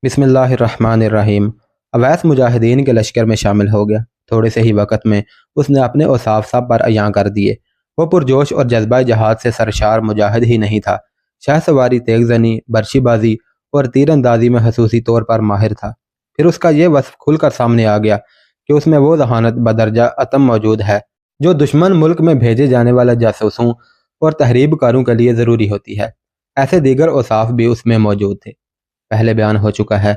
بسم اللہ الرحمن الرحیم۔ اویس مجاہدین کے لشکر میں شامل ہو گیا۔ تھوڑے سے ہی وقت میں اس نے اپنے اوصاف سب پر عیاں کر دیے۔ وہ پرجوش اور جذبہ جہاد سے سرشار مجاہد ہی نہیں تھا، شاہ سواری، تیغ زنی، برچی بازی اور تیر اندازی میں خصوصی طور پر ماہر تھا۔ پھر اس کا یہ وصف کھل کر سامنے آ گیا کہ اس میں وہ ذہانت بدرجہ عتم موجود ہے جو دشمن ملک میں بھیجے جانے والے جاسوسوں اور تحریب کاروں کے لیے ضروری ہوتی ہے۔ ایسے دیگر اوصاف بھی اس میں موجود تھے۔ پہلے بیان ہو چکا ہے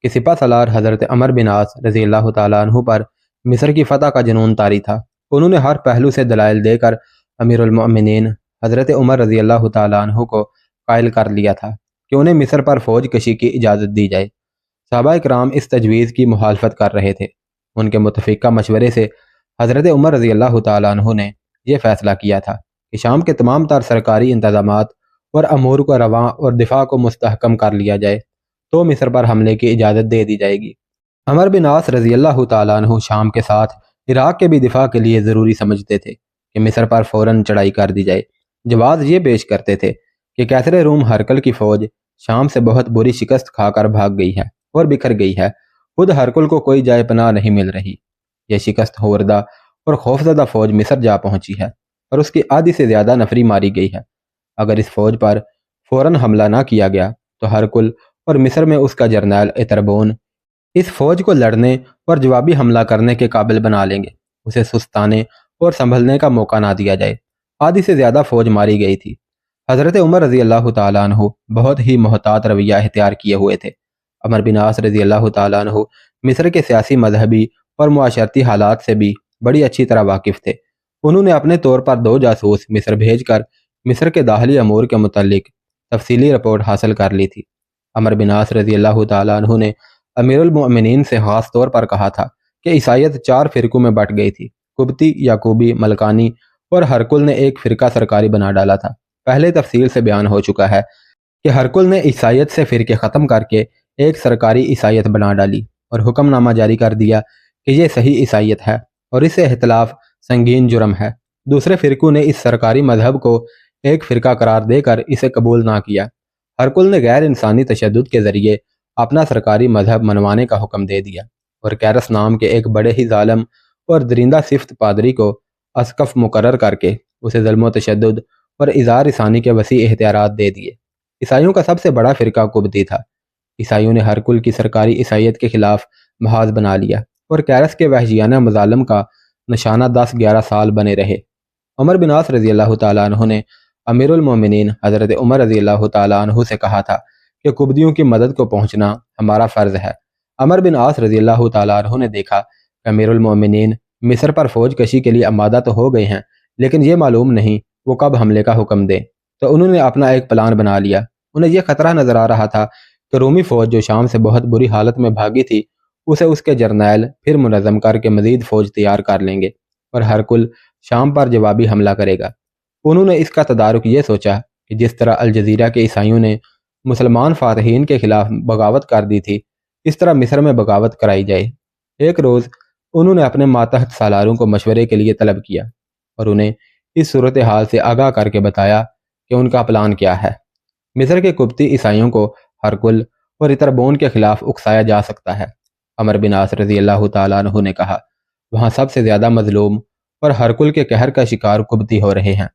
کہ سپہ سالار حضرت عمر بن عاص رضی اللہ تعالیٰ عنہ پر مصر کی فتح کا جنون طاری تھا۔ انہوں نے ہر پہلو سے دلائل دے کر امیر المؤمنین حضرت عمر رضی اللہ تعالیٰ عنہ کو قائل کر لیا تھا کہ انہیں مصر پر فوج کشی کی اجازت دی جائے۔ صحابہ کرام اس تجویز کی مخالفت کر رہے تھے۔ ان کے متفقہ مشورے سے حضرت عمر رضی اللہ تعالیٰ عنہ نے یہ فیصلہ کیا تھا کہ شام کے تمام تر سرکاری انتظامات اور امور کو رواں اور دفاع کو مستحکم کر لیا جائے تو مصر پر حملے کی اجازت دے دی جائے گی۔ عمر بن عاص رضی اللہ تعالیٰ عنہ شام کے ساتھ عراق کے بھی دفاع کے لیے ضروری سمجھتے تھے کہ مصر پر فوراً چڑھائی کر دی جائے۔ جواز یہ پیش کرتے تھے کہ کیسر روم ہرکل کی فوج شام سے بہت بری شکست کھا کر بھاگ گئی ہے اور بکھر گئی ہے۔ خود ہرکل کو کوئی جائے پناہ نہیں مل رہی۔ یہ شکست خوردہ اور خوفزدہ فوج مصر جا پہنچی ہے اور اس کی آدھی سے زیادہ نفری ماری گئی ہے۔ اگر اس فوج پر فوراً حملہ نہ کیا گیا تو ہرکل اور مصر میں اس کا جرنیل اتربون اس فوج کو لڑنے اور جوابی حملہ کرنے کے قابل بنا لیں گے۔ اسے سستانے اور سنبھلنے کا موقع نہ دیا جائے۔ آدھی سے زیادہ فوج ماری گئی تھی۔ حضرت عمر رضی اللہ تعالیٰ عنہ بہت ہی محتاط رویہ اختیار کیے ہوئے تھے۔ عمر بن عاص رضی اللہ تعالیٰ عنہ مصر کے سیاسی، مذہبی اور معاشرتی حالات سے بھی بڑی اچھی طرح واقف تھے۔ انہوں نے اپنے طور پر 2 جاسوس مصر بھیج کر مصر کے داخلی امور کے متعلق تفصیلی رپورٹ حاصل کر لی تھی۔ عمر بن عاص رضی اللہ تعالیٰ عنہ نے امیر المؤمنین سے خاص طور پر کہا تھا کہ عیسائیت 4 فرقوں میں بٹ گئی تھی۔ قبطی، یعقوبی، ملکانی اور ہرکل نے ایک فرقہ سرکاری بنا ڈالا تھا۔ پہلے تفصیل سے بیان ہو چکا ہے کہ ہرکل نے عیسائیت سے فرقے ختم کر کے ایک سرکاری عیسائیت بنا ڈالی اور حکم نامہ جاری کر دیا کہ یہ صحیح عیسائیت ہے اور اس سے اختلاف سنگین جرم ہے۔ دوسرے فرقوں نے اس سرکاری مذہب کو ایک فرقہ قرار دے کر اسے قبول نہ کیا۔ ہرکل نے غیر انسانی تشدد کے ذریعے اپنا سرکاری مذہب منوانے کا حکم دے دیا اور کیرس نام کے ایک بڑے ہی ظالم اور درندہ صفت پادری کو اسقف مقرر کر کے اسے ظلم و تشدد اور اظہار رسانی کے وسیع اختیارات دے دیے۔ عیسائیوں کا سب سے بڑا فرقہ قبطی تھا۔ عیسائیوں نے ہرکل کی سرکاری عیسائیت کے خلاف محاذ بنا لیا اور کیرس کے وحشیانہ مظالم کا نشانہ 10-11 سال بنے رہے۔ عمر بن عاص رضی اللہ تعالیٰ عنہ نے امیر المومنین حضرت عمر رضی اللہ تعالیٰ عنہ سے کہا تھا کہ قبطیوں کی مدد کو پہنچنا ہمارا فرض ہے۔ عمر بن عاص رضی اللہ تعالیٰ عنہ نے دیکھا کہ امیر المومنین مصر پر فوج کشی کے لیے آمادہ تو ہو گئے ہیں، لیکن یہ معلوم نہیں وہ کب حملے کا حکم دیں، تو انہوں نے اپنا ایک پلان بنا لیا۔ انہیں یہ خطرہ نظر آ رہا تھا کہ رومی فوج جو شام سے بہت بری حالت میں بھاگی تھی اسے اس کے جرنیل پھر منظم کر کے مزید فوج تیار کر لیں گے اور ہرکل شام پر جوابی حملہ کرے گا۔ انہوں نے اس کا تدارک یہ سوچا کہ جس طرح الجزیرہ کے عیسائیوں نے مسلمان فاتحین کے خلاف بغاوت کر دی تھی، اس طرح مصر میں بغاوت کرائی جائے۔ ایک روز انہوں نے اپنے ماتحت سالاروں کو مشورے کے لیے طلب کیا اور انہیں اس صورتحال سے آگاہ کر کے بتایا کہ ان کا پلان کیا ہے۔ مصر کے قبطی عیسائیوں کو ہرکل اور اتربون کے خلاف اکسایا جا سکتا ہے۔ عمر بن عاص رضی اللہ تعالیٰ عنہ نے کہا، وہاں سب سے زیادہ مظلوم اور ہرکل کے قہر کا شکار قبطی ہو رہے ہیں،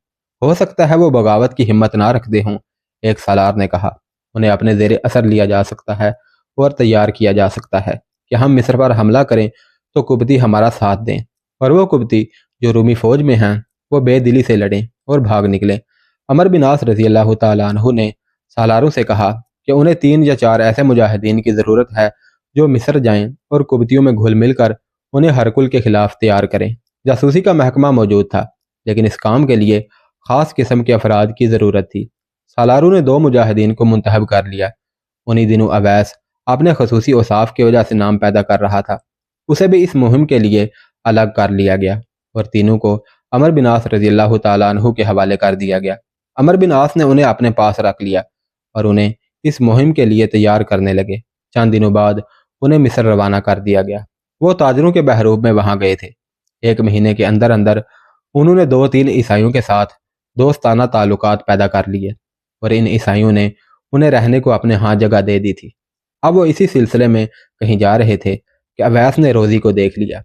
ہو سکتا ہے وہ بغاوت کی ہمت نہ رکھتے ہوں۔ ایک سالار نے کہا، انہیں اپنے زیر اثر لیا جا سکتا ہے اور تیار کیا جا سکتا ہے کہ ہم مصر پر حملہ کریں تو قبطی ہمارا ساتھ دیں اور وہ قبطی جو رومی فوج میں ہیں وہ بے دلی سے لڑیں اور بھاگ نکلیں۔ عمر بن عاص رضی اللہ تعالیٰ عنہ نے سالاروں سے کہا کہ انہیں 3 یا 4 ایسے مجاہدین کی ضرورت ہے جو مصر جائیں اور قبطیوں میں گھل مل کر انہیں ہرکل کے خلاف تیار کریں۔ جاسوسی کا محکمہ موجود تھا، لیکن اس کام کے لیے خاص قسم کے افراد کی ضرورت تھی۔ سالاروں نے 2 مجاہدین کو منتخب کر لیا۔ انہی دنوں اویس اپنے خصوصی اوصاف کی وجہ سے نام پیدا کر رہا تھا، اسے بھی اس مہم کے لیے الگ کر لیا گیا اور تینوں کو عمر بن عاص رضی اللہ تعالیٰ عنہ کے حوالے کر دیا گیا۔ عمر بن عاص نے انہیں اپنے پاس رکھ لیا اور انہیں اس مہم کے لیے تیار کرنے لگے۔ چند دنوں بعد انہیں مصر روانہ کر دیا گیا۔ وہ تاجروں کے بحروب میں وہاں گئے تھے۔ 1 مہینے کے اندر انہوں نے 2-3 عیسائیوں کے ساتھ دوستانہ تعلقات پیدا کر لیے اور ان عیسائیوں نے انہیں رہنے کو اپنے ہاں جگہ دے دی تھی۔ اب وہ اسی سلسلے میں کہیں جا رہے تھے کہ اویس نے روزی کو دیکھ لیا۔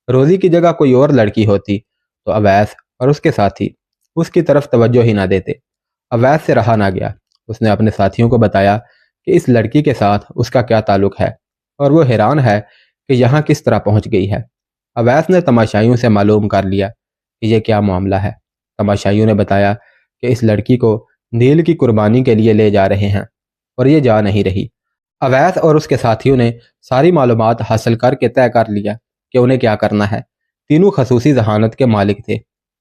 روزی کی جگہ کوئی اور لڑکی ہوتی تو اویس اور اس کے ساتھی اس کی طرف توجہ ہی نہ دیتے۔ اویس سے رہا نہ گیا۔ اس نے اپنے ساتھیوں کو بتایا کہ اس لڑکی کے ساتھ اس کا کیا تعلق ہے اور وہ حیران ہے کہ یہاں کس طرح پہنچ گئی ہے۔ اویس نے تماشائیوں سے معلوم کر لیا کہ یہ کیا معاملہ ہے۔ تماشائیوں نے بتایا کہ اس لڑکی کو نیل کی قربانی کے لیے لے جا رہے ہیں اور یہ جا نہیں رہی۔ اویس اور اس کے ساتھیوں نے ساری معلومات حاصل کر کے طے کر لیا کہ انہیں کیا کرنا ہے۔ تینوں خصوصی ذہانت کے مالک تھے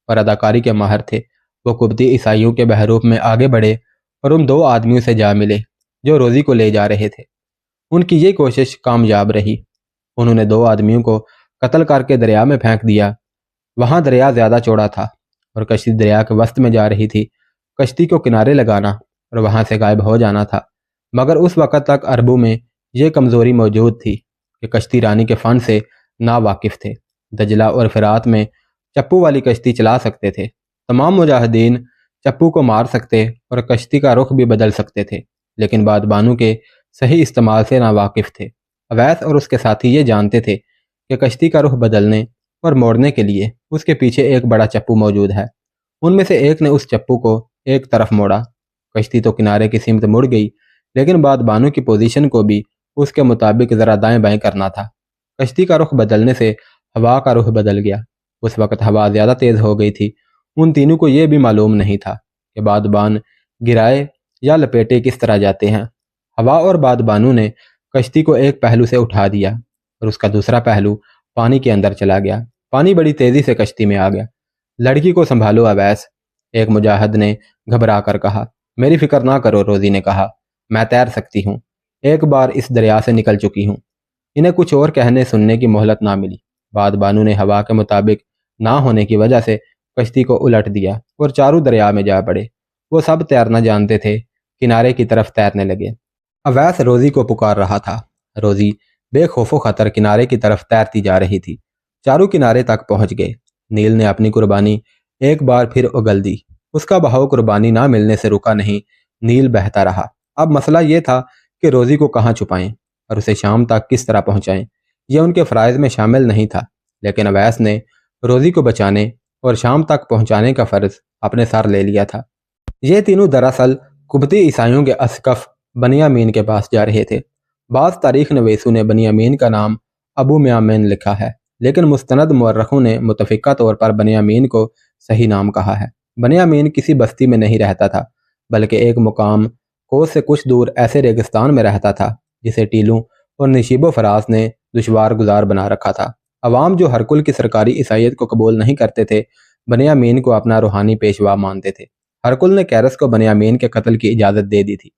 اور اداکاری کے ماہر تھے۔ وہ قبطی عیسائیوں کے بحروپ میں آگے بڑھے اور ان 2 آدمیوں سے جا ملے جو روزی کو لے جا رہے تھے۔ ان کی یہ کوشش کامیاب رہی۔ انہوں نے 2 آدمیوں کو قتل کر کے دریا میں پھینک دیا۔ وہاں دریا زیادہ چوڑا تھا اور کشتی دریا کے وسط میں جا رہی تھی۔ کشتی کو کنارے لگانا اور وہاں سے غائب ہو جانا تھا، مگر اس وقت تک عربوں میں یہ کمزوری موجود تھی کہ کشتی رانی کے فن سے نا واقف تھے۔ دجلہ اور فرات میں چپو والی کشتی چلا سکتے تھے۔ تمام مجاہدین چپو کو مار سکتے اور کشتی کا رخ بھی بدل سکتے تھے، لیکن بادبانو کے صحیح استعمال سے نا واقف تھے۔ اویس اور اس کے ساتھی یہ جانتے تھے کہ کشتی کا رخ بدلنے اور موڑنے کے لیے اس کے پیچھے ایک بڑا چپو موجود ہے۔ ان میں سے ایک نے اس چپو کو ایک طرف موڑا۔ کشتی تو کنارے کی سمت مڑ گئی، لیکن بادبانو کی پوزیشن کو بھی اس کے مطابق ذرا دائیں بائیں کرنا تھا۔ کشتی کا رخ بدلنے سے ہوا کا رخ بدل گیا۔ اس وقت ہوا زیادہ تیز ہو گئی تھی۔ ان تینوں کو یہ بھی معلوم نہیں تھا کہ بادبان گرائے یا لپیٹے کس طرح جاتے ہیں۔ ہوا اور بادبانو نے کشتی کو ایک پہلو سے اٹھا دیا اور اس کا دوسرا پہلو پانی کے اندر چلا گیا۔ پانی بڑی تیزی سے کشتی میں آ گیا۔ لڑکی کو سنبھالو اویس، ایک مجاہد نے گھبرا کر کہا۔ میری فکر نہ کرو، روزی نے کہا، میں تیر سکتی ہوں، ایک بار اس دریا سے نکل چکی ہوں۔ انہیں کچھ اور کہنے سننے کی مہلت نہ ملی۔ بادبانو نے ہوا کے مطابق نہ ہونے کی وجہ سے کشتی کو الٹ دیا اور چاروں دریا میں جا پڑے۔ وہ سب تیرنا جانتے تھے، کنارے کی طرف تیرنے لگے۔ اویس روزی کو پکار رہا تھا۔ روزی بے خوف و خطر کنارے کی طرف تیرتی جا رہی تھی۔ چاروں کنارے تک پہنچ گئے۔ نیل نے اپنی قربانی ایک بار پھر اگل دی۔ اس کا بہاؤ قربانی نہ ملنے سے رکا نہیں، نیل بہتا رہا۔ اب مسئلہ یہ تھا کہ روزی کو کہاں چھپائیں اور اسے شام تک کس طرح پہنچائیں۔ یہ ان کے فرائض میں شامل نہیں تھا، لیکن اویس نے روزی کو بچانے اور شام تک پہنچانے کا فرض اپنے سر لے لیا تھا۔ یہ تینوں دراصل قبطی عیسائیوں کے اسقف بنیامین کے پاس جا رہے تھے۔ بعض تاریخ نویسوں نے بنیامین کا نام ابو میامین لکھا ہے، لیکن مستند مورخوں نے متفقہ طور پر بنیامین کو صحیح نام کہا ہے۔ بنیامین کسی بستی میں نہیں رہتا تھا، بلکہ ایک مقام کوس سے کچھ دور ایسے ریگستان میں رہتا تھا جسے ٹیلوں اور نشیب و فراز نے دشوار گزار بنا رکھا تھا۔ عوام جو ہرکل کی سرکاری عیسائیت کو قبول نہیں کرتے تھے، بنیامین کو اپنا روحانی پیشوا مانتے تھے۔ ہرکل نے کیرس کو بنیامین کے قتل کی اجازت دے دی تھی۔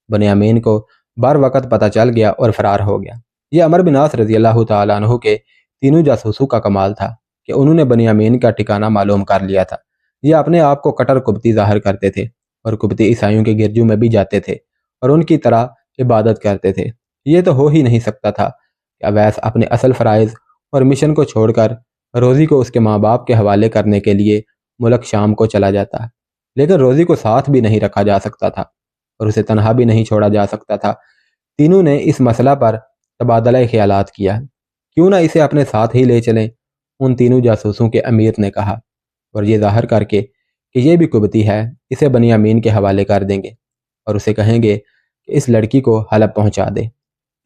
بنیامین کو بر وقت پتہ چل گیا اور فرار ہو گیا۔ یہ عمر بن عاص رضی اللہ تعالیٰ عنہ کے تینوں جاسوسوں کا کمال تھا کہ انہوں نے بنیامین کا ٹھکانہ معلوم کر لیا تھا۔ یہ اپنے آپ کو کٹر قبطی ظاہر کرتے تھے اور قبطی عیسائیوں کے گرجوں میں بھی جاتے تھے اور ان کی طرح عبادت کرتے تھے۔ یہ تو ہو ہی نہیں سکتا تھا کہ اویس اپنے اصل فرائض اور مشن کو چھوڑ کر روزی کو اس کے ماں باپ کے حوالے کرنے کے لیے ملک شام کو چلا جاتا، لیکن روزی کو ساتھ بھی نہیں رکھا جا سکتا تھا اور اسے تنہا بھی نہیں چھوڑا جا سکتا تھا۔ تینوں نے اس مسئلہ پر تبادلہ خیالات کیا۔ کیوں نہ اسے اپنے ساتھ ہی لے چلیں، ان تینوں جاسوسوں کے امیر نے کہا، اور یہ ظاہر کر کے کہ یہ بھی قبطی ہے، اسے بنیامین کے حوالے کر دیں گے اور اسے کہیں گے کہ اس لڑکی کو حلب پہنچا دے۔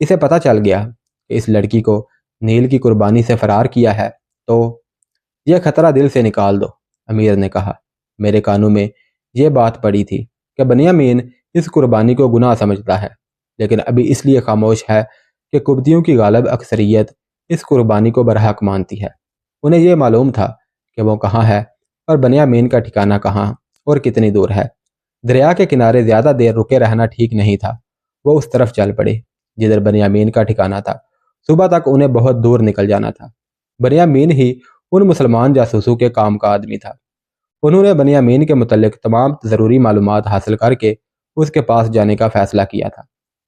اسے پتہ چل گیا کہ اس لڑکی کو نیل کی قربانی سے فرار کیا ہے تو یہ خطرہ دل سے نکال دو۔ امیر نے کہا، میرے کانوں میں یہ بات پڑی تھی کہ بنیامین اس قربانی کو گناہ سمجھتا ہے، لیکن ابھی اس لیے خاموش ہے کہ قبطیوں کی غالب اکثریت اس قربانی کو برحق مانتی ہے۔ انہیں یہ معلوم تھا کہ وہ کہاں ہے اور بنیامین کا ٹھکانہ کہاں اور کتنی دور ہے۔ دریا کے کنارے زیادہ دیر رکے رہنا ٹھیک نہیں تھا۔ وہ اس طرف چل پڑے جدھر بنیامین کا ٹھکانہ تھا۔ صبح تک انہیں بہت دور نکل جانا تھا۔ بنیامین ہی ان مسلمان جاسوسوں کے کام کا آدمی تھا۔ انہوں نے بنیامین کے متعلق تمام ضروری معلومات حاصل کر کے اس کے پاس جانے کا فیصلہ کیا تھا۔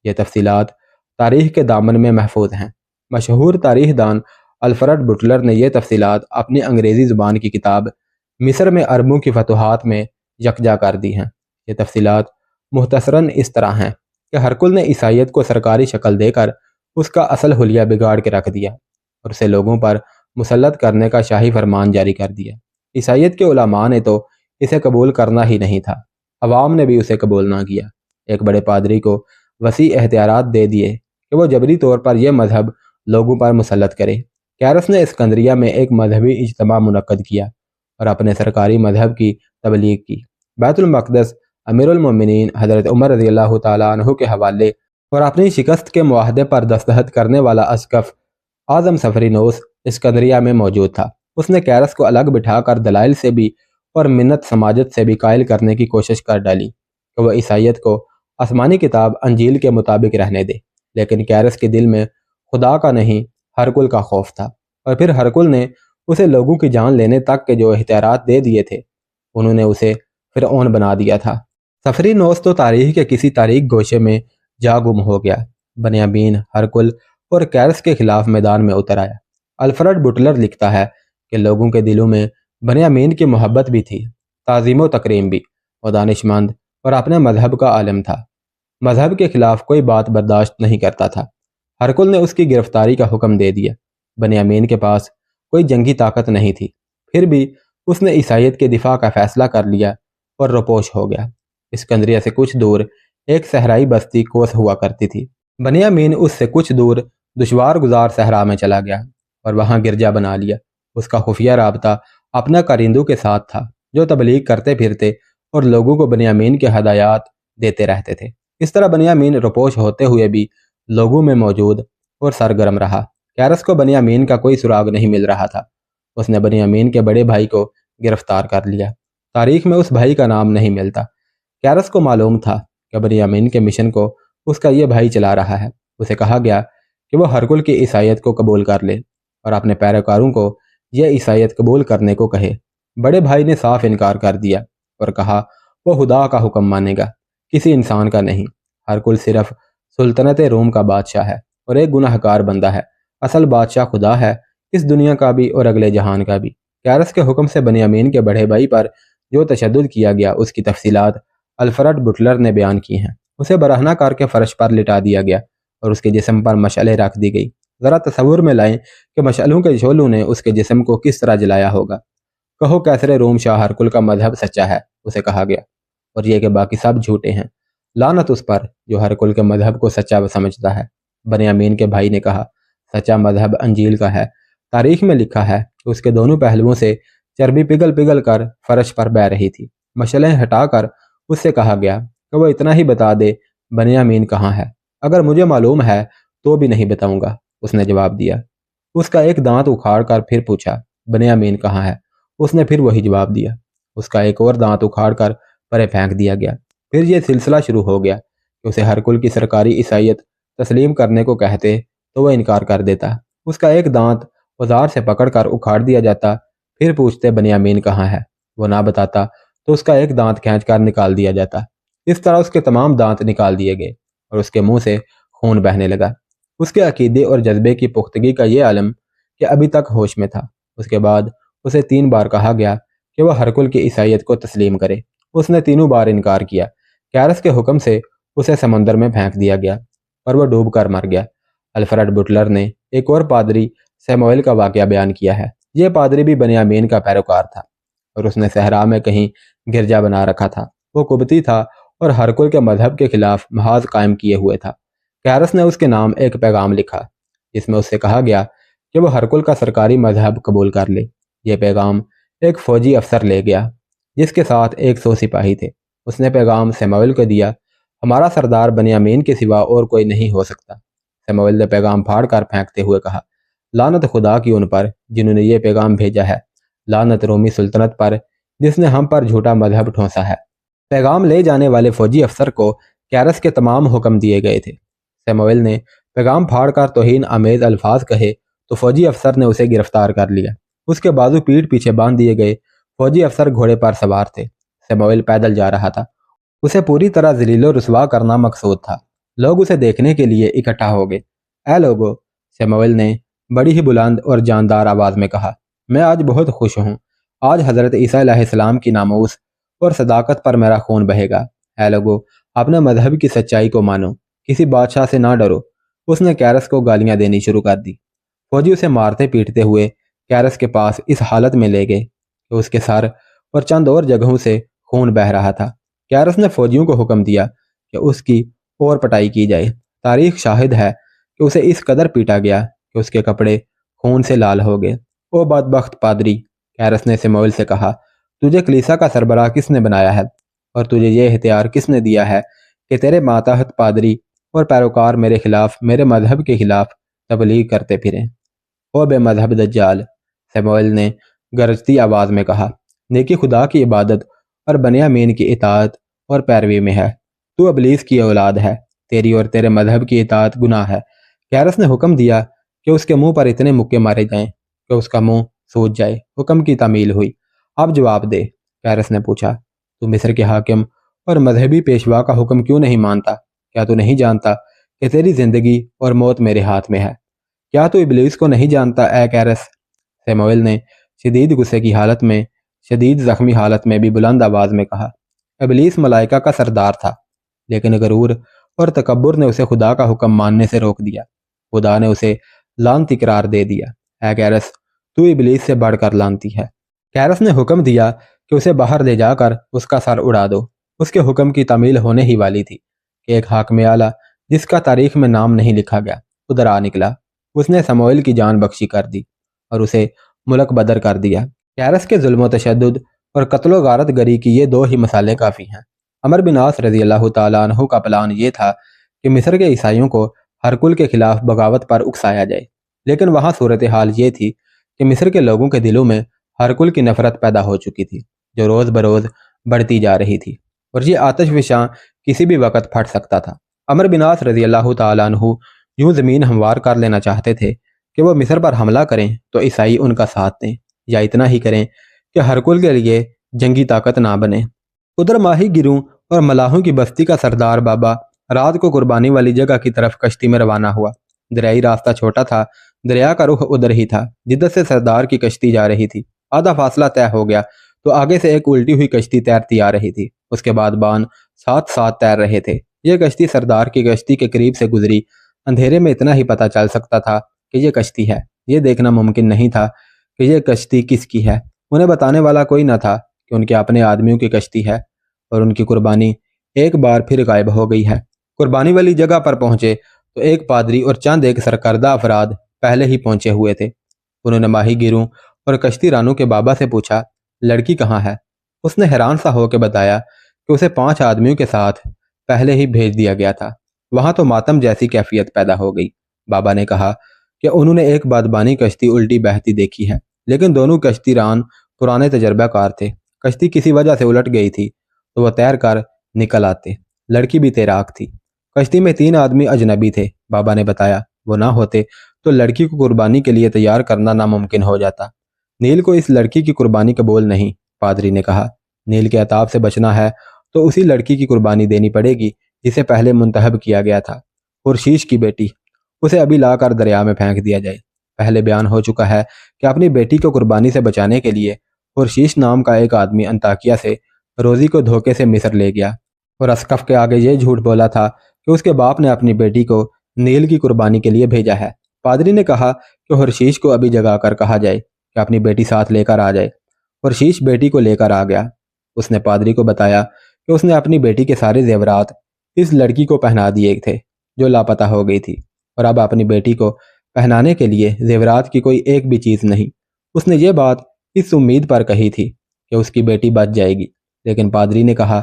یہ تفصیلات تاریخ کے دامن میں محفوظ ہیں۔ مشہور تاریخ دان الفریڈ بٹلر نے یہ تفصیلات اپنی انگریزی زبان کی کتاب مصر میں عربوں کی فتوحات میں یکجا کر دی ہیں۔ یہ تفصیلات مختصراً اس طرح ہیں کہ ہرکل نے عیسائیت کو سرکاری شکل دے کر اس کا اصل حلیہ بگاڑ کے رکھ دیا اور اسے لوگوں پر مسلط کرنے کا شاہی فرمان جاری کر دیا۔ عیسائیت کے علماء نے تو اسے قبول کرنا ہی نہیں تھا، عوام نے بھی اسے قبول نہ کیا۔ ایک بڑے پادری کو وسیع اختیارات دے دیے کہ وہ جبری طور پر یہ مذہب لوگوں پر مسلط کرے۔ کیرس نے اسکندریہ میں ایک مذہبی اجتماع منعقد کیا اور اپنے سرکاری مذہب کی تبلیغ کی۔ بیت المقدس امیر المومنین حضرت عمر رضی اللہ تعالیٰ عنہ کے حوالے اور اپنی شکست کے معاہدے پر دستخط کرنے والا اسقف اعظم سفرینوس اسکندریہ میں موجود تھا۔ اس نے کیرس کو الگ بٹھا کر دلائل سے بھی اور منت سماجت سے بھی قائل کرنے کی کوشش کر ڈالی کہ وہ عیسائیت کو آسمانی کتاب انجیل کے مطابق رہنے دے، لیکن کیرس کے دل میں خدا کا نہیں ہرکل کا خوف تھا، اور پھر ہرکل نے اسے لوگوں کی جان لینے تک کے جو اختیارات دے دیے تھے انہوں نے اسے فرعون بنا دیا تھا۔ سفرینوس تو تاریخ کے کسی تاریک گوشے میں جا گم ہو گیا۔ بنیامین ہرکل اور کیرس کے خلاف میدان میں اتر آیا۔ الفریڈ بٹلر لکھتا ہے کہ لوگوں کے دلوں میں بنیامین کی محبت بھی تھی، تعظیم و تکریم بھی۔ وہ دانش مند اور اپنے مذہب کا عالم تھا، مذہب کے خلاف کوئی بات برداشت نہیں کرتا تھا۔ ہرکل نے اس کی گرفتاری کا حکم دے دیا۔ بنیامین کے پاس کوئی جنگی طاقت نہیں تھی، پھر بھی اس نے عیسائیت کے دفاع کا فیصلہ کر لیا اور روپوش ہو گیا۔ اسکندریہ سے کچھ دور ایک صحرائی بستی کوس ہوا کرتی تھی۔ بنیامین اس سے کچھ دور دشوار گزار صحرا میں چلا گیا اور وہاں گرجا بنا لیا۔ اس کا خفیہ رابطہ اپنا کارندوں کے ساتھ تھا جو تبلیغ کرتے پھرتے اور لوگوں کو بنیامین کے ہدایات دیتے رہتے تھے۔ اس طرح بنیامین روپوش ہوتے ہوئے بھی لوگوں میں موجود اور سرگرم رہا۔ کیرس کو بنیامین کا کوئی سراغ نہیں مل رہا تھا۔ اس نے بنیامین کے بڑے بھائی کو گرفتار کر لیا۔ تاریخ میں اس بھائی کا نام نہیں ملتا۔ کیرس کو معلوم تھا کہ بنیامین کے مشن کو اس کا یہ بھائی چلا رہا ہے۔ اسے کہا گیا کہ وہ ہرکل کی عیسائیت کو قبول کر لے اور اپنے پیروکاروں کو یہ عیسائیت قبول کرنے کو کہے۔ بڑے بھائی نے صاف انکار کر دیا اور کہا وہ خدا کا حکم مانے گا، کسی انسان کا نہیں۔ ہرکل صرف سلطنت روم کا بادشاہ ہے اور ایک گناہ گار بندہ ہے، اصل بادشاہ خدا ہے، اس دنیا کا بھی اور اگلے جہان کا بھی۔ کیرس کے حکم سے بنیامین کے بڑے بھائی پر جو تشدد کیا گیا اس کی تفصیلات الفریڈ بٹلر نے بیان کی ہیں۔ اسے برہنہ کر کے فرش پر لٹا دیا گیا اور اس کے جسم پر مشعلیں رکھ دی گئی۔ ذرا تصور میں لائیں کہ مشعلوں کے شعلوں نے اس کے جسم کو کس طرح جلایا ہوگا۔ کہو کیسر روم شاہ ہرکل کا مذہب سچا ہے، اسے کہا گیا، اور یہ کہ باقی سب جھوٹے ہیں۔ لعنت اس پر جو ہرکل کے مذہب کو سچا سمجھتا ہے۔ بنیامین کے بھائی نے کہا سچا مذہب انجیل کا ہے۔ تاریخ میں لکھا ہے کہ اس کے دونوں پہلوؤں سے چربی پگھل پگھل کر فرش پر بہہ رہی تھی۔ مشعلیں ہٹا کر اس سے کہا گیا کہ وہ اتنا ہی بتا دے بنیامین کہاں ہے۔ اگر مجھے معلوم ہے تو بھی نہیں بتاؤں گا، اس نے جواب دیا۔ اس کا ایک دانت اکھاڑ کر پھر پوچھا بنیامین کہاں ہے، اس نے پھر وہی جواب دیا۔ اس کا ایک اور دانت اکھاڑ کر پرے پھینک دیا گیا۔ پھر یہ سلسلہ شروع ہو گیا کہ اسے ہرکل کی سرکاری عیسائیت تسلیم کرنے کو کہتے تو وہ انکار کر دیتا۔ اس کا ایک دانت اوزار سے پکڑ کر اکھاڑ دیا جاتا، پھر پوچھتے بنیامین کہاں ہے، وہ نہ بتاتا تو اس کا ایک دانت کھینچ کر نکال دیا جاتا۔ اس طرح اس کے تمام دانت نکال دیے گئے اور اس کے منہ سے خون بہنے لگا۔ اس کے عقیدے اور جذبے کی پختگی کا یہ علم کہ ابھی تک ہوش میں تھا۔ اس کے بعد اسے 3 بار کہا گیا کہ وہ ہرکل کی عیسائیت کو تسلیم کرے۔ اس نے تینوں بار انکار کیا۔ کیرس کے حکم سے اسے سمندر میں پھینک دیا گیا اور وہ ڈوب کر مر گیا۔ الفریڈ بٹلر نے ایک اور پادری سیموئل کا واقعہ بیان کیا ہے۔ یہ پادری بھی بنیامین کا پیروکار تھا اور اس نے صحرا میں کہیں گرجا بنا رکھا تھا۔ وہ قبطی تھا اور ہرکل کے مذہب کے خلاف محاذ قائم کیے ہوئے تھا۔ کیرس نے اس کے نام ایک پیغام لکھا جس میں اس سے کہا گیا کہ وہ ہرکل کا سرکاری مذہب قبول کر لے۔ یہ پیغام ایک فوجی افسر لے گیا جس کے ساتھ 100 سپاہی تھے۔ اس نے پیغام سیموئل کو دیا، ہمارا سردار بنیامین کے سوا اور کوئی نہیں ہو سکتا۔ سیموئل نے پیغام پھاڑ کر پھینکتے ہوئے کہا لعنت خدا کی ان پر جنہوں نے یہ پیغام بھیجا ہے، لعنت رومی سلطنت پر جس نے ہم پر جھوٹا مذہب ٹھونسا ہے۔ پیغام لے جانے والے فوجی افسر کو کیرس کے تمام حکم دیے گئے تھے۔ سیموئل نے پیغام پھاڑ کر توہین آمیز الفاظ کہے تو فوجی افسر نے اسے گرفتار کر لیا۔ اس کے بازو پیٹھ پیچھے باندھ دیے گئے۔ فوجی افسر گھوڑے پر سوار تھے۔ سیموئل پیدل جا رہا تھا۔ اسے پوری طرح ذلیل و رسوا کرنا مقصود تھا۔ لوگ اسے دیکھنے کے لیے اکٹھا ہو گئے۔ اے لوگو، سیموئل نے بڑی ہی بلند اور جاندار آواز میں کہا، میں آج بہت خوش ہوں۔ آج حضرت عیسیٰ علیہ السلام کی ناموس اور صداقت پر میرا خون بہے گا۔ اے لوگو، اپنے مذہب کی سچائی کو مانو۔ کسی بادشاہ سے نہ ڈرو۔ اس نے کیرس کو گالیاں دینی شروع کر دی۔ فوجی اسے مارتے پیٹتے ہوئے کیرس کے پاس اس حالت میں لے گئے کہ اس کے سر اور چند اور جگہوں سے خون بہہ رہا تھا۔ کیرس نے فوجیوں کو حکم دیا کہ اس کی اور پٹائی کی جائے۔ تاریخ شاہد ہے کہ اسے اس قدر پیٹا گیا کہ اس کے کپڑے خون سے لال ہو گئے۔ او بدبخت پادری، کیرس نے سیموئیل سے کہا، تجھے کلیسا کا سربراہ کس نے بنایا ہے اور تجھے یہ اختیار کس نے دیا ہے کہ تیرے ماتحت پادری اور پیروکار میرے خلاف، میرے مذہب کے خلاف تبلیغ کرتے پھریں؟ او بے مذہب دجال، سیموئیل نے گرجتی آواز میں کہا، نیکی خدا کی عبادت اور بنیامین کی اطاعت اور پیروی میں ہے۔ تو ابلیس کی اولاد ہے، تیری اور تیرے مذہب کی اطاعت گناہ ہے۔ کیرس نے حکم دیا کہ اس کے منہ پر اتنے مکے مارے جائیں کہ اس کا منہ سوج جائے۔ حکم کی تعمیل ہوئی۔ اب جواب دے، کیرس نے پوچھا، تو مصر کے حاکم اور مذہبی پیشوا کا حکم کیوں نہیں مانتا؟ کیا تو نہیں جانتا کہ تیری زندگی اور موت میرے ہاتھ میں ہے؟ کیا تو ابلیس کو نہیں جانتا اے کیرس؟ سیموئیل نے شدید غصے کی حالت میں، شدید زخمی حالت میں بھی بلند آواز میں کہا، ابلیس ملائکہ کا سردار تھا، لیکن غرور اور تکبر نے اسے خدا کا حکم ماننے سے روک دیا۔ خدا نے اسے لعنتی قرار دے دیا۔ اے کیرس، تو ابلیس سے بڑھ کر لعنتی ہے۔ کیرس نے حکم دیا کہ اسے باہر لے جا کر اس کا سر اڑا دو۔ اس کے حکم کی تعمیل ہونے ہی والی تھی کہ ایک حاکم اعلیٰ جس کا تاریخ میں نام نہیں لکھا گیا ادھر آ نکلا۔ اس نے سموئیل کی جان بخشی کر دی اور اسے ملک بدر کر دیا۔ کیرس کے ظلم و تشدد اور قتل و غارت گری کی یہ دو ہی مثالیں کافی ہیں۔ عمر بن عاص رضی اللہ تعالیٰ عنہ کا پلان یہ تھا کہ مصر کے عیسائیوں کو ہرکل کے خلاف بغاوت پر اکسایا جائے، لیکن وہاں صورتحال یہ تھی کہ مصر کے لوگوں کے دلوں میں ہرکل کی نفرت پیدا ہو چکی تھی، جو روز بروز بڑھتی جا رہی تھی، اور یہ آتش فشاں کسی بھی وقت پھٹ سکتا تھا۔ عمر بن عاص رضی اللہ تعالیٰ عنہ یوں زمین ہموار کر لینا چاہتے تھے کہ وہ مصر پر حملہ کریں تو عیسائی ان کا ساتھ دیں، یا اتنا ہی کریں کہ ہرکل کے لیے جنگی طاقت نہ بنے۔ ادھر ماہی گیروں اور ملاحوں کی بستی کا سردار بابا رات کو قربانی والی جگہ کی طرف کشتی میں روانہ ہوا۔ دریائی راستہ چھوٹا تھا، دریا کا رخ ادھر ہی تھا جدھر سے سردار کی کشتی جا رہی تھی۔ آدھا فاصلہ طے ہو گیا تو آگے سے ایک الٹی ہوئی کشتی تیرتی آ رہی تھی۔ اس کے بعد بان ساتھ ساتھ تیر رہے تھے۔ یہ کشتی سردار کی کشتی کے قریب سے گزری۔ اندھیرے میں اتنا ہی پتہ چل سکتا تھا کہ یہ کشتی ہے، یہ دیکھنا ممکن نہیں تھا کہ یہ کشتی کس کی ہے۔ انہیں بتانے والا کوئی نہ تھا کہ ان کے اپنے آدمیوں کی کشتی ہے اور ان کی قربانی ایک بار پھر غائب ہو گئی ہے۔ قربانی والی جگہ پر پہنچے تو ایک پادری اور چند ایک سرکردہ افراد پہلے ہی پہنچے ہوئے تھے۔ انہوں نے ماہی گیروں اور کشتی رانوں کے بابا سے پوچھا، لڑکی کہاں ہے؟ اس نے حیران سا ہو کے بتایا کہ اسے 5 آدمیوں کے ساتھ پہلے ہی بھیج دیا گیا تھا۔ وہاں تو ماتم جیسی کیفیت پیدا ہو گئی۔ بابا نے کہا کہ انہوں نے ایک بادبانی کشتی الٹی بہتی دیکھی ہے، لیکن دونوں کشتی ران پرانے تجربہ کار تھے۔ کشتی کسی وجہ سے الٹ گئی تھی تو وہ تیر کر نکل آتے۔ لڑکی بھی تیراک تھی۔ کشتی میں 3 آدمی اجنبی تھے۔ بابا نے بتایا وہ نہ ہوتے تو لڑکی کو قربانی کے لیے تیار کرنا ناممکن ہو جاتا۔ نیل کو اس لڑکی کی قربانی قبول نہیں، پادری نے کہا۔ نیل کے عطاب سے بچنا ہے تو اسی لڑکی کی قربانی دینی پڑے گی جسے پہلے منتخب کیا گیا تھا، خورشیش کی بیٹی۔ اسے ابھی لا کر دریا میں پھینک دیا جائے۔ پہلے بیان ہو چکا ہے کہ اپنی بیٹی کو قربانی سے بچانے کے لیے خورشیش نام کا ایک آدمی انطاکیہ سے روزی کو دھوکے سے مصر لے گیا اور اسقف کے آگے یہ جھوٹ بولا تھا کہ اس کے باپ نے اپنی بیٹی کو نیل کی قربانی کے لیے بھیجا ہے۔ پادری نے کہا کہ خورشیش کو ابھی جگا کر کہا جائے کہ اپنی بیٹی ساتھ لے کر آ جائے۔ خورشیش بیٹی کو لے کر آ گیا۔ اس نے پادری کو بتایا کہ اس نے اپنی بیٹی کے سارے زیورات اس لڑکی کو پہنا دیے تھے جو لاپتہ ہو گئی تھی، اور اب اپنی بیٹی کو پہنانے کے لیے زیورات کی کوئی ایک بھی چیز نہیں۔ اس نے یہ بات اس امید پر کہی تھی کہ اس کی بیٹی بچ جائے گی، لیکن پادری نے کہا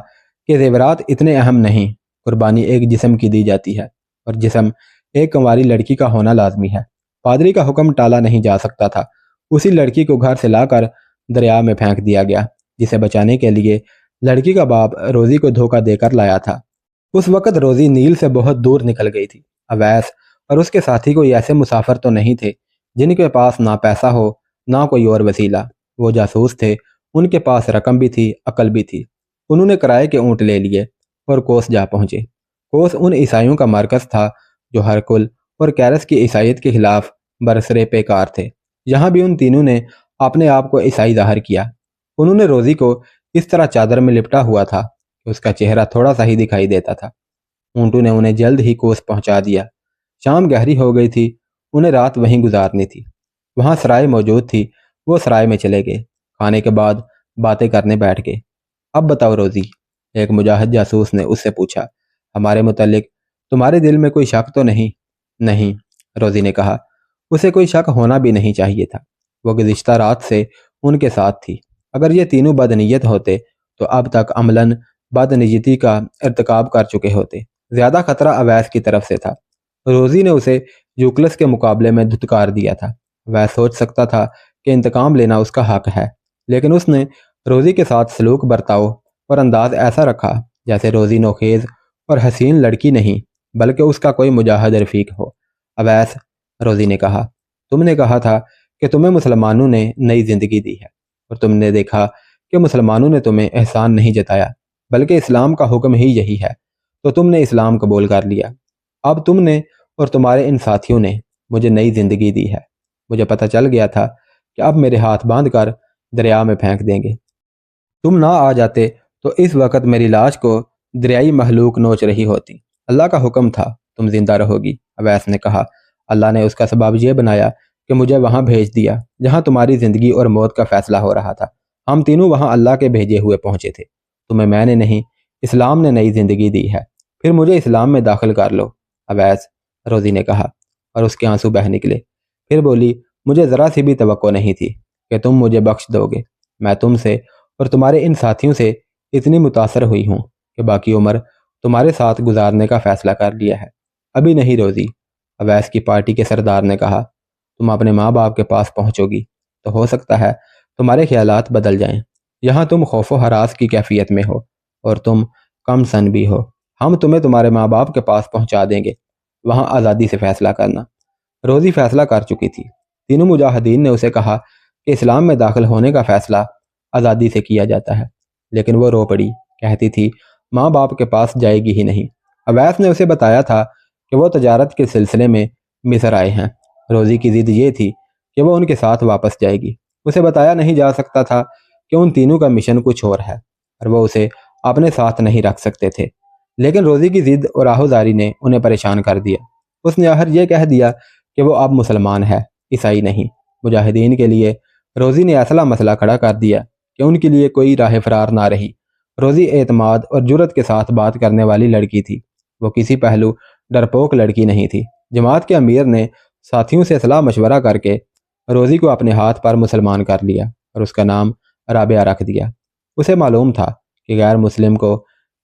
کہ زیورات اتنے اہم نہیں، قربانی ایک جسم کی دی جاتی ہے اور جسم ایک کنواری لڑکی کا ہونا لازمی ہے۔ پادری کا حکم ٹالا نہیں جا سکتا تھا۔ اسی لڑکی کو گھر سے لا کر دریا میں پھینک دیا گیا جسے بچانے کے لیے لڑکی کا باپ روزی کو دھوکہ دے کر لایا تھا۔ اس وقت روزی نیل سے بہت دور نکل گئی تھی۔ اویس اور اس کے ساتھی کوئی ایسے مسافر تو نہیں تھے جن کے پاس نہ پیسہ ہو نہ کوئی اور وسیلہ۔ وہ جاسوس تھے، ان کے پاس رقم بھی تھی، عقل بھی تھی۔ انہوں نے کرائے کے اونٹ لے لیے اور کوس جا پہنچے۔ کوس ان عیسائیوں کا مرکز تھا جو ہرکل اور کیرس کی عیسائیت کے خلاف برسرے پیکار تھے۔ یہاں بھی ان تینوں نے اپنے آپ کو عیسائی ظاہر کیا۔ انہوں نے روزی کو اس طرح چادر میں لپٹا ہوا تھا کہ اس کا چہرہ تھوڑا سا ہی دکھائی دیتا تھا۔ اونٹوں نے انہیں جلد ہی کوس پہنچا دیا۔ شام گہری ہو گئی تھی، انہیں رات وہیں گزارنی تھی۔ وہاں سرائے موجود تھی، وہ سرائے میں چلے گئے۔ کھانے کے بعد باتیں کرنے بیٹھ گئے۔ اب بتاؤ روزی، ایک مجاہد جاسوس نے اس سے پوچھا، ہمارے متعلق تمہارے دل میں کوئی شک تو نہیں؟ نہیں، روزی نے کہا، اسے کوئی شک ہونا بھی نہیں چاہیے تھا، وہ گزشتہ رات سے ان کے ساتھ تھی۔ اگر یہ تینوں بدنیت ہوتے تو اب تک عملاً بدنیتی کا ارتکاب کر چکے ہوتے۔ زیادہ خطرہ اویس کی طرف سے تھا۔ روزی نے اسے یوکلس کے مقابلے میں دھتکار دیا تھا۔ اویس سوچ سکتا تھا کہ انتقام لینا اس کا حق ہے، لیکن اس نے روزی کے ساتھ سلوک، برتاؤ اور انداز ایسا رکھا جیسے روزی نوخیز اور حسین لڑکی نہیں بلکہ اس کا کوئی مجاہد رفیق ہو۔ اویس، روزی نے کہا، تم نے کہا تھا کہ تمہیں مسلمانوں نے نئی زندگی دی ہے، اور تم نے دیکھا کہ مسلمانوں نے تمہیں احسان نہیں جتایا بلکہ اسلام کا حکم ہی یہی ہے، تو تم نے اسلام قبول کر لیا۔ اب تم نے اور تمہارے ان ساتھیوں نے مجھے نئی زندگی دی ہے۔ مجھے پتہ چل گیا تھا کہ اب میرے ہاتھ باندھ کر دریا میں پھینک دیں گے۔ تم نہ آ جاتے تو اس وقت میری لاش کو دریائی مخلوق نوچ رہی ہوتی۔ اللہ کا حکم تھا، تم زندہ رہو گی، اویس نے کہا۔ اللہ نے اس کا سبب یہ بنایا کہ مجھے وہاں بھیج دیا جہاں تمہاری زندگی اور موت کا فیصلہ ہو رہا تھا۔ ہم تینوں وہاں اللہ کے بھیجے ہوئے پہنچے تھے۔ تمہیں میں نے نہیں، اسلام نے نئی زندگی دی ہے، پھر مجھے اسلام میں داخل کر لو، اویس، روزی نے کہا، اور اس کے آنسو بہہ نکلے۔ پھر بولی، مجھے ذرا سی بھی توقع نہیں تھی کہ تم مجھے بخش دو گے۔ میں تم سے اور تمہارے ان ساتھیوں سے اتنی متاثر ہوئی ہوں کہ باقی عمر تمہارے ساتھ گزارنے کا فیصلہ کر لیا ہے۔ ابھی نہیں روزی، اویس کی پارٹی کے سردار نے کہا، تم اپنے ماں باپ کے پاس پہنچو گی تو ہو سکتا ہے تمہارے خیالات بدل جائیں۔ یہاں تم خوف و ہراس کی کیفیت میں ہو اور تم کم سن بھی ہو۔ ہم تمہیں تمہارے ماں باپ کے پاس پہنچا دیں گے، وہاں آزادی سے فیصلہ کرنا۔ روزی فیصلہ کر چکی تھی۔ تینوں مجاہدین نے اسے کہا کہ اسلام میں داخل ہونے کا فیصلہ آزادی سے کیا جاتا ہے، لیکن وہ رو پڑی، کہتی تھی ماں باپ کے پاس جائے گی ہی نہیں۔ اویس نے اسے بتایا تھا کہ وہ تجارت کے سلسلے میں مصر آئے ہیں۔ روزی کی ضد یہ تھی کہ وہ ان کے ساتھ واپس جائے گی۔ اسے بتایا نہیں جا سکتا تھا کہ ان تینوں کا مشن کچھ اور ہے، اور وہ اسے اپنے ساتھ نہیں رکھ سکتے تھے، لیکن روزی کی ضد اور آہوزاری نے انہیں پریشان کر دیا۔ اس نے آخر یہ کہہ دیا کہ وہ اب مسلمان ہے، عیسائی نہیں۔ مجاہدین کے لیے روزی نے ایسا مسئلہ کھڑا کر دیا کہ ان کے لیے کوئی راہ فرار نہ رہی۔ روزی اعتماد اور جرأت کے ساتھ بات کرنے والی لڑکی تھی، وہ کسی پہلو ڈرپوک لڑکی نہیں تھی۔ جماعت کے امیر نے ساتھیوں سے صلاح مشورہ کر کے روزی کو اپنے ہاتھ پر مسلمان کر لیا اور اس کا نام رابعہ رکھ دیا۔ اسے معلوم تھا کہ غیر مسلم کو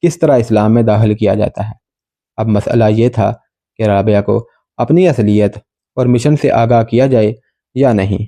کس طرح اسلام میں داخل کیا جاتا ہے۔ اب مسئلہ یہ تھا کہ رابعہ کو اپنی اصلیت اور مشن سے آگاہ کیا جائے یا نہیں۔